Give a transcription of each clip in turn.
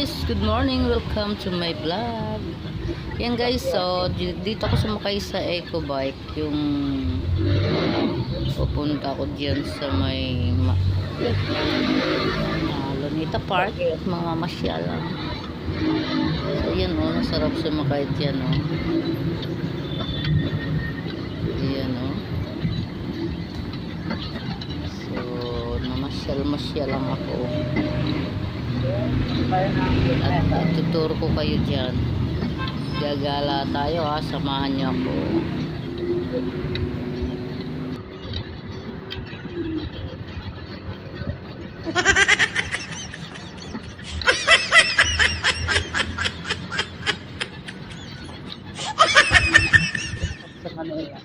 guys, good morning, welcome to my vlog. Yan guys, so dito ako sumakay sa eco bike, yung pupunta ko diyan sa may Lunita Park, mamamasyal lang. So yan oh, masarap sumakay diyan oh. Yan oh. So mamasyal lang ako. At tuturo ko kayo dyan. Gagala tayo ha, samahan niyo ako. Sa Manila.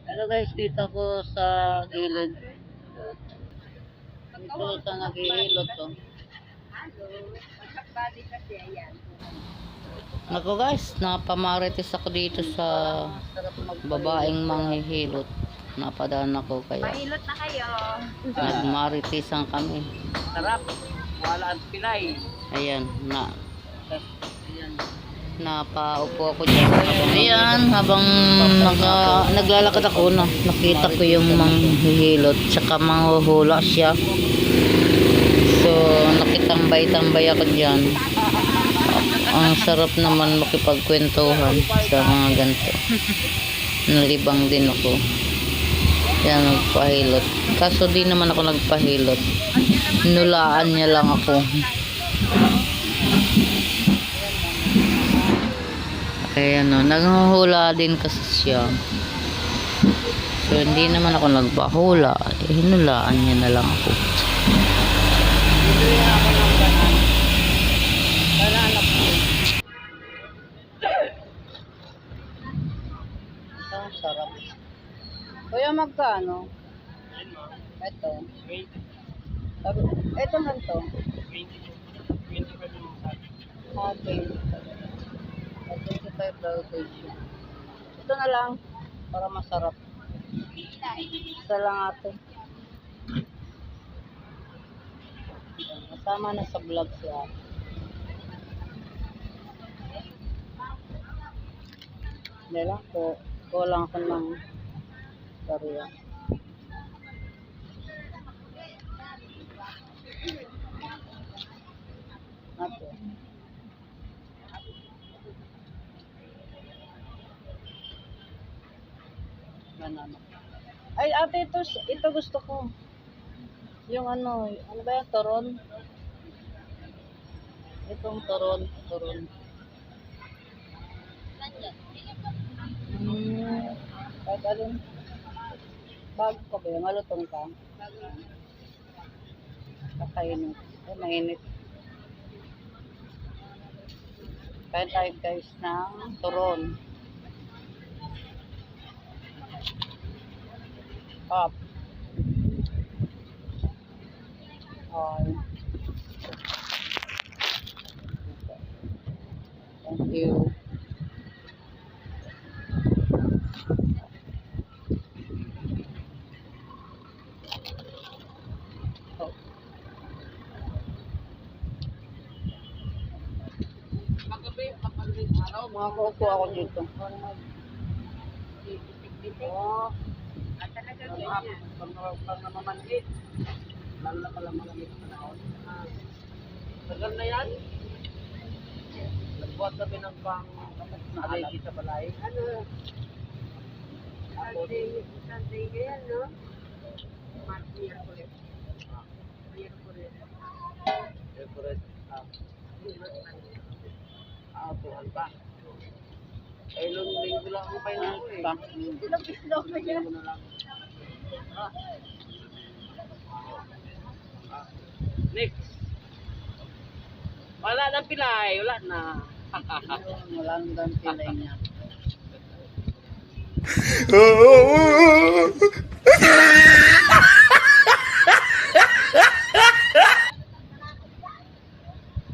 Hello guys, dito ko sa gilid. Dito sa naghihilot to. Naku guys, napamarites ako dito sa babaeng manghihilot. Napadaan ako kaya. Mahilot na kayo. Nagmaritisan kami. Sarap. Wala ang Pinay. Ayan, napaupo ako dyan habang naglalakad ako na nakita ko yung manghihilot tsaka manghuhula siya, so nakitambay-tambay ako dyan. Ang sarap naman makipagkwentuhan sa mga ganito. Nalibang din ako yan, nagpahilot, kaso di naman ako nagpahilot, nulaan niya lang ako. Kaya no, naghuhula din kasi siya. So hindi naman ako nagpahula, hinulaan niya na lang ako. Ang sarap. Kuya, magkano? Ito. Ito man to. Okay. 25 daw ito. Ito na lang para masarap. Isa lang ate. Kasama na sa vlog siya. Hindi lang po. Kulang ko ng kariya. Ate. Banana. Ay ate, ito gusto ko. Yung ano ba yan, toron? Itong toron. Kahit alin. Bago ka ba yung malutong ka? Kakainin. Ay, mainit. Kain tayo guys ng turon. Up. Ay. Thank you. Oh. Makakaupo ako dito. Oh. At talaga ganyan. Pag namamanhit, lalo na pala malamig na panahon. Tagal na yan. Nagbuhat kami ng pang alay sa balay. Ano? Sunday ganyan, no? Miyerkules. Miyerkules. Siyempre, tuhan pa. Eh, linggo lang ako pa yun ako eh. Silog-silog na yan. Linggo na lang. Next. Wala na pilay, wala na. Wala nang gantilay niya.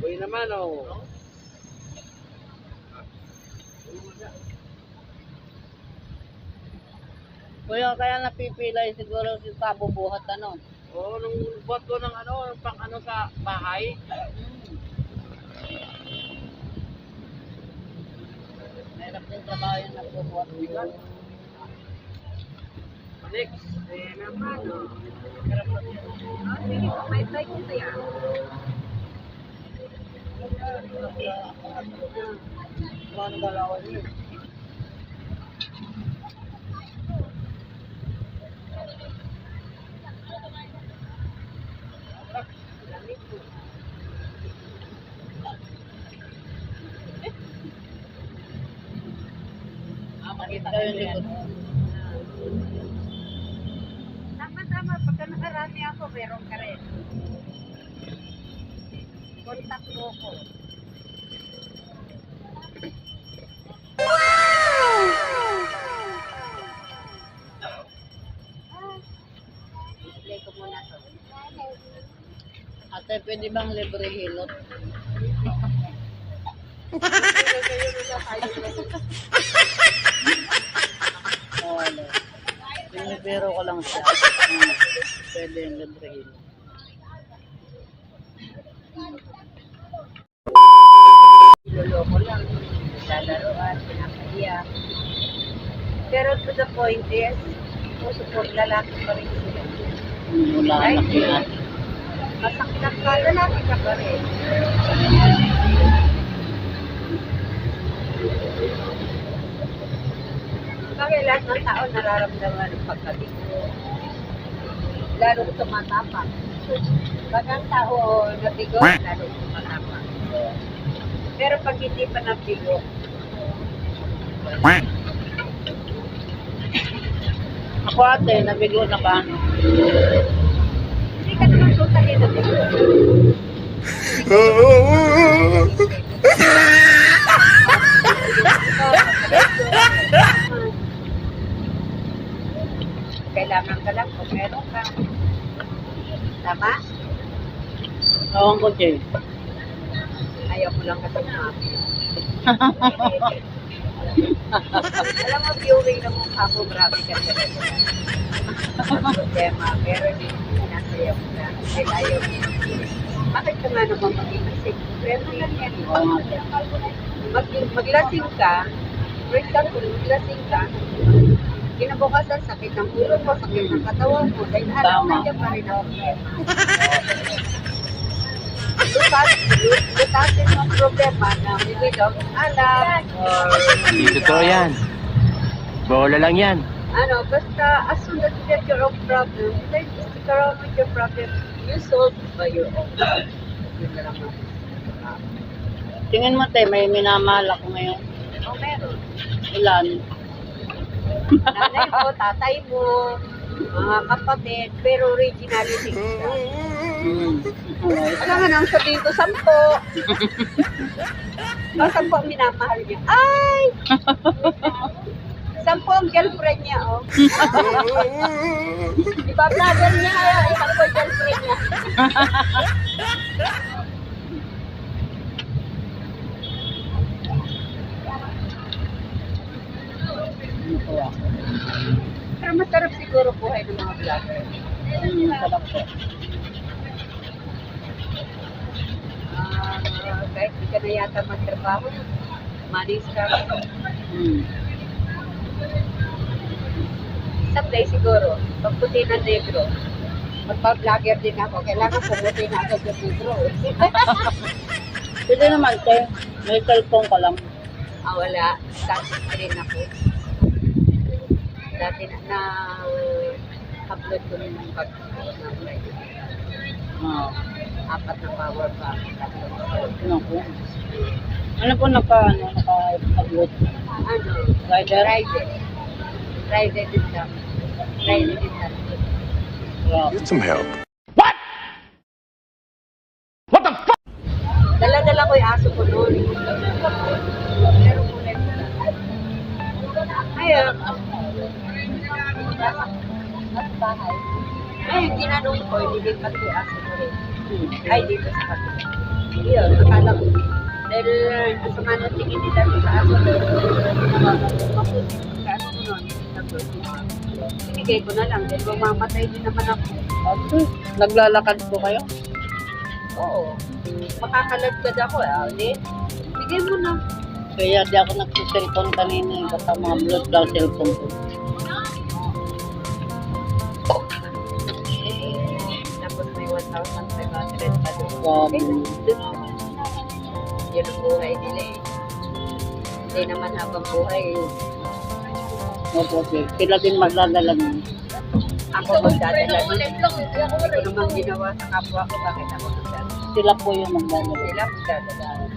Uy naman oh. Kuya, kaya napipilay siguro si kabubuhat ano. Oo, nung buhat ko ng ano, pang ano sa bahay. Mahirap din trabaho yung nagbubuhat nila. Next. Ayan naman, no? Sige, may bike ito yan. Ano galawan niyo? Makita ko yung likod. Tama-tama, pagka nakarami ako, meron ka rin. Contact mo ko. Display ko muna to. Ate, pwede bang libre hilot? Wala. Pinipero ko lang siya. Pwede yung libre hilot. Loloko lang. Lalaroan, pinapaiyak. Pero to the point is, support lalaki pa rin sila. Wala Right? anak nila. Masaktan ka, lalaki ka pa rin. Bakit lahat ng tao nararamdaman ng pagkabigo? Lalo tumatapak. Pag ang tao nabigo, lalo tumatapak. Pero pag hindi pa nabigo, Ako ate, nabigo na ba? hindi ka naman totally nabigo. Kailangan ka lang kung meron ka. Tama? Ewan ko, Jay. Ayaw ko lang katumabi. Alam mo, viewing ng mukha ko, grabe ka talaga. Problema, pero hindi sinasayaw ko na. Ay, ayaw mo. Bakit ka nga naman mag-iisip? Pero ganyan. Maglasing ka, for example, maglasing ka, kinabukasan, sakit ng ulo mo, sakit ng katawan mo, dahil alam Tama. na niya pa rin ang problema. Lutasin mo ang problema na may without alam, or Hindi totoo yan. Bola lang yan. ano, basta as soon as you get your own problem, then just stick around with your problem, you solve it by your own. Yun na lang. Tingin mo, te, may minamahal ako ngayon. Oh, meron. Ilan? Nanay mo, tatay mo, mga kapatid, pero originality. Hmm. Ano nga nang sabihin ko, 10. Ang 10 ang minamahal niya. Ay! 10 ang girlfriend niya, oh. Iba brother niya, 10 ang girlfriend niya. Ano po ako? Pero masarap siguro buhay ng mga vlogger. Sarap po. Kahit di ka na yata magtrabaho, manis ka. Hmm. Someday siguro, pagputi ng negro, magpa-vlogger din ako. Kailangan pumuti na ako sa negro. Pwede naman, te. May cellphone ka lang. Wala. Dati rin ako. Dati na upload ko ng pag-upload. Ah. 4 na power bank. Ano po? Ano po naka-upload? Ano? Rider? Rider. Rider din lang. Rider din lang. Wow. Get some help. Dala-dala ko yung aso ko noon. Pero kulay ko lang. Ayun. At bahay. Ay, tinanong ko, nilipat ko yung aso ko rin. Ay, dito sa kapit. Yun, akala ko. Dahil masama ng tingin nila sa aso ko. Maputi. Kaso ko noon. Binigay ko na lang. Dahil mamamatay din naman ako. Okay. Naglalakad po kayo? Oo. Makakalagkad ako. Hindi. Bigay mo na. Kaya di ako nagsiselfone kanina. Basta ma-upload daw cellphone ko. Tapos may 1,500 pa doon. Grabe. Yun ang buhay nila eh. Hindi naman habang buhay. Opo, sir. Sila din magdadala nun. Ako magdadala nun. Hindi ko naman ginawa sa kapwa ko. Bakit ako magdadala? Sila po yung magdadala. Sila magdadala.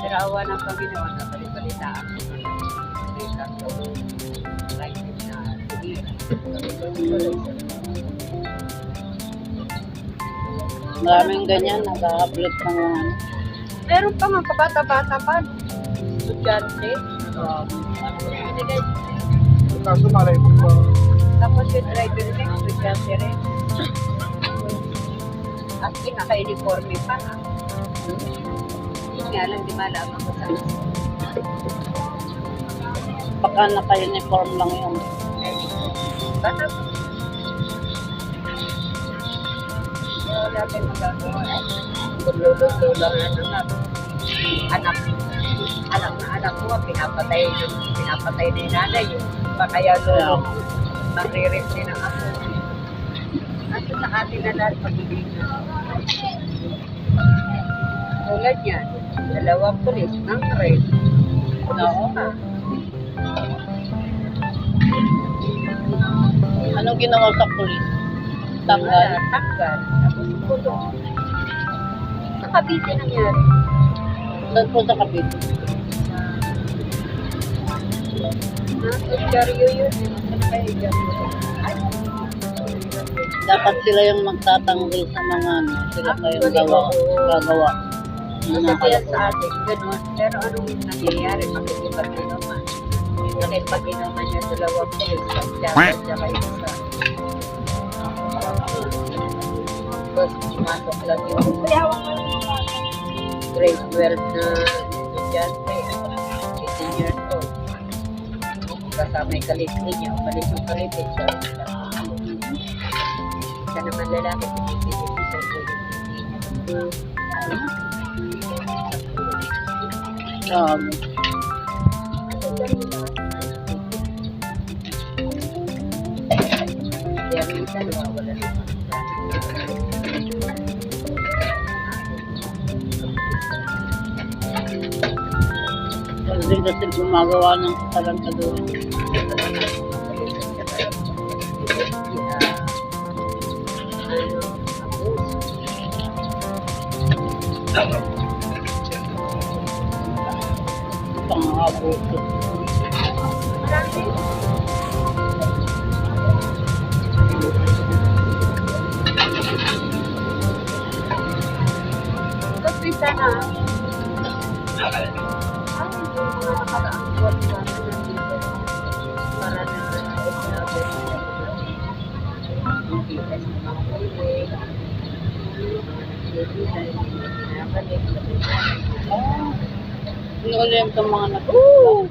Pero awa ng Panginoon na balibalitaan ko na lang. Balita ko. Like it na. Maraming ganyan. Nag-upload ng mga ano. Meron pa nga kabata-bata pa. Estudyante. Binigay. Kaso malay mo pa. Tapos yung driver rin, estudyante rin. At naka-uniforme pa. Yun nga lang, di malaman ko sa Baka naka-uniform lang yun. bata. Wala tayong magagawa. Luluto lang anak. Anak na anak ko, pinapatay na yung nanay. Pa kaya lolo, nagre-rip din ang ako. At sa atin na lahat pag-ibig na. Tulad yan, 2 pulis ng red. Oo. Anong ginawa sa pulis? Tanggal. Tanggal. Tapos kulong. Sa Cavite nangyari. Saan po sa Cavite? Edgaryo yun. Ano kaya Edgaryo? Ay. Dapat sila yung magtatanggol sa mga ano. Sila pa yung gagawa. Sasabihan sa atin, gano'n. Pero anong nangyayari? Makikipag-inuman. Nakipag-inuman niya 2 pulis. At saka isa. Tapos pumasok lang yung grade 12 na estudyante. 18 years old. Kasama yung kalitli niya. Umalis yung kalitli siya. Siya naman lalaki. Kaya minsan nawawala naman. Kasi kasi gumagawa ng kalantaduan. Pang-abuso. na. Ay, yung mga nakaraang buwan na nandito. Para na Inulim itong mga Oo!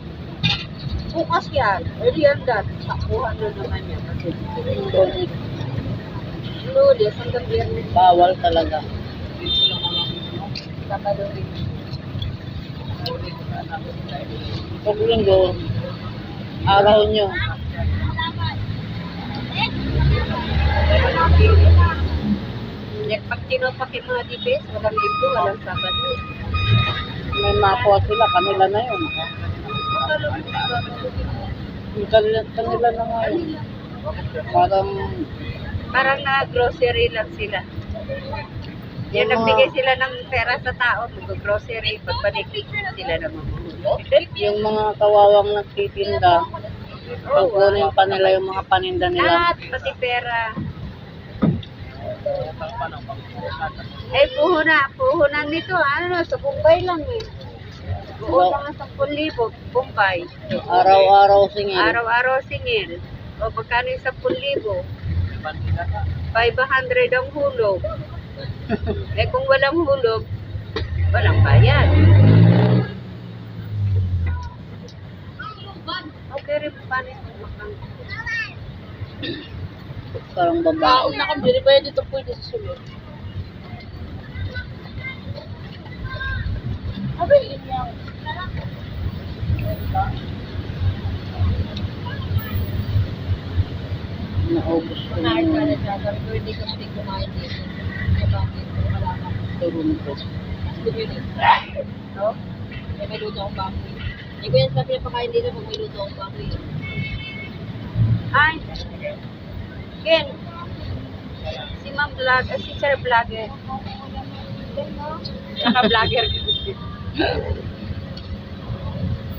Bukas yan. Earlier that. Sakuhan na naman yan. Kasi Lunes hanggang Biyernes. bawal talaga. Sabado rin. Pag linggo, araw nyo. Pag tinopak yung mga dipes, walang linggo, walang Sabado. May makuha sila, kanila na yun. Yung kanila na nga yun. Parang na grocery lang sila. Yan, nagbigay sila ng pera sa tao, mag-grocery, pagbalik sila na mamulog. yung mga kawawang nagtitinda, pagkunin pa nila yung mga paninda nila. Lahat, pati pera. Eh, puhunan nito, sa Bombay lang eh. Puhunan ng 10,000, Bombay. Araw-araw singil. Araw-araw singil. O, magkano yung 10,000? 500 ang hulog. Eh, kung walang hulog, walang bayad. Okay rin pa rin. Parang babae. Nakambili ba yan dito pwede sa sulod? Abay, yun yan. Naubos ko na Kahit yung pala siya, sabi ko, hindi ko pwede kumain dito. Bakit? Wala ka. turun ko. Gusto nyo rin. No? Eh, may luto akong baboy. Hindi ko yan sabi na pakain dito pag may luto akong baboy. Ay! Ken! Si Ma'am Vlog, si Sir Vlogger. Naka-vlogger.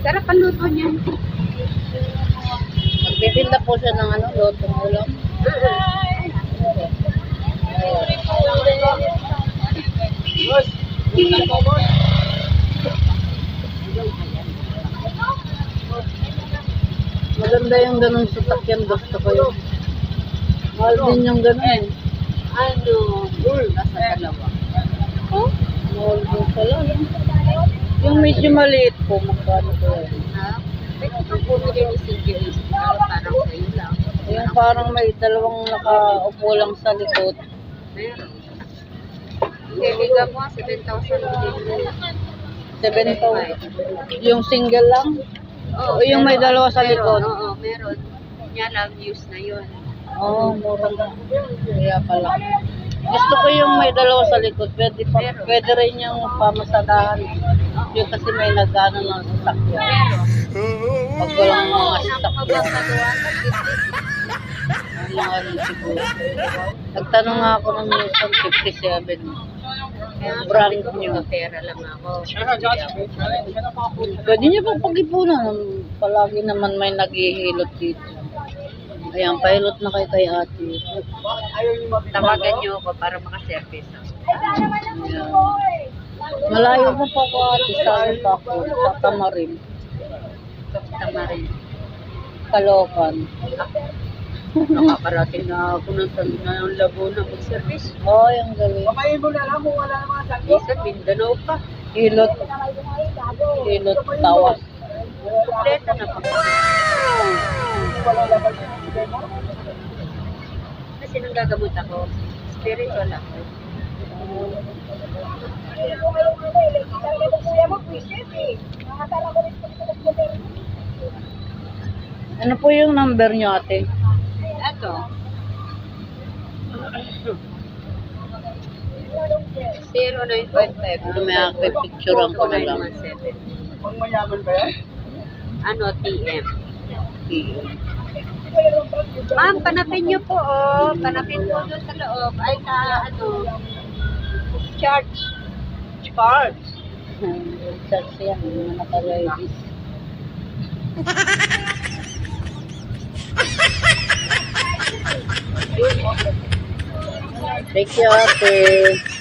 Sarap ang luto niya. Magtitinda po siya ng lotong ulam. Maganda yung ganun sa takyan, gusto ko yun. Mahal din yung ganun. Ano? Nasa dalawa. Oh? Mahal din pala. Yung medyo maliit po, magkano po yan. Ha? Ay, kung bumili ni Silvia is parang sa'yo lang. Yung parang may dalawang nakaupo lang sa likod. Meron. Kaibigan mo, 7,000 bilhin. 7,000. Yung single lang? Oo, O yung may dalawa sa likod? Oo, meron. Yan lang, use na yun. Oo, mura lang. Kaya pala. Gusto ko yung may dalawa sa likod. Pwede rin yung pamasadahan. Yung kasi may nagano ng sasakyan. Pag walang mga sasakyan. Wala rin siguro. Nagtanong nga ako ng minsan 57. Brand new. Pera lang ako. Pwede niyo pang pag-ipunan. Palagi naman may naghihilot dito. Ayan, pilot na kayo kay ate. Tawagan niyo ako para makaservice. Ayan. Malayo pa po ako ate. Saan pa ako? Sa Tamarin. Tamarin. Kalokan. Nakaparating na ako ng Laguna mag-service. Oh, yung galing. Pamayin mo na lang kung wala naman sa sakit. Isa, Mindanao pa. Hilot. Hilot tawas. Kompleto na pa. Kasi nang gagamot ako, spiritual ako. Ano po yung number nyo ate? Ito. 0955. Ano may picturean ko na lang. 2917. Pang mayaman ba yan? Ano, TM. Ma'am, panapin niyo po, oh. Panapin po doon sa loob. Ay, charge. Charge. Charge yan. Mga naka-ladies. Thank you ate.